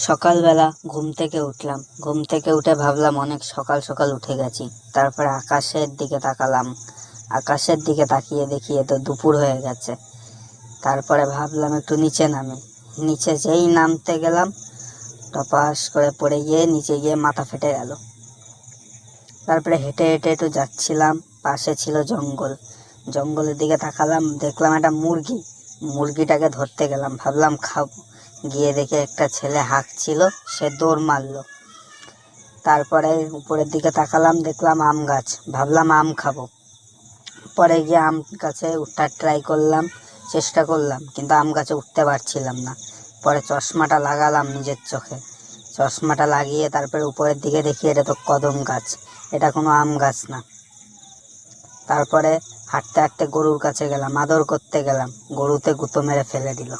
সকালবেলা ঘুম থেকে উঠলাম। ঘুম থেকে উঠে ভাবলাম অনেক সকাল সকাল উঠে গেছি। তারপরে আকাশের দিকে তাকালাম। আকাশের দিকে তাকিয়ে দেখি তো দুপুর হয়ে গেছে। তারপরে ভাবলাম একটু নিচে নামি। নিচে যেই নামতে গেলাম, টপাস করে পড়ে গিয়ে নিচে গিয়ে মাথা ফেটে গেল। তারপরে হেঁটে হেঁটে একটু যাচ্ছিলাম, পাশে ছিল জঙ্গল। জঙ্গলের দিকে তাকালাম, দেখলাম একটা মুরগি। মুরগিটাকে ধরতে গেলাম, ভাবলাম খাবো। গিয়ে দেখে একটা ছেলে হাঁকছিল, সে দৌড় মারলো। তারপরে উপরের দিকে তাকালাম, দেখলাম আম গাছ, ভাবলাম আম খাবো। পরে গিয়ে আম গাছে উঠার ট্রাই করলাম, চেষ্টা করলাম, কিন্তু আম গাছে উঠতে পারছিলাম না। পরে চশমাটা লাগালাম নিজের চোখে। চশমাটা লাগিয়ে তারপরে উপরের দিকে দেখি এটা তো কদম গাছ, এটা কোনো আম গাছ না। তারপরে হাঁটতে হাঁটতে গরুর কাছে গেলাম, আদর করতে গেলাম, গরুতে গুঁতো মেরে ফেলে দিল।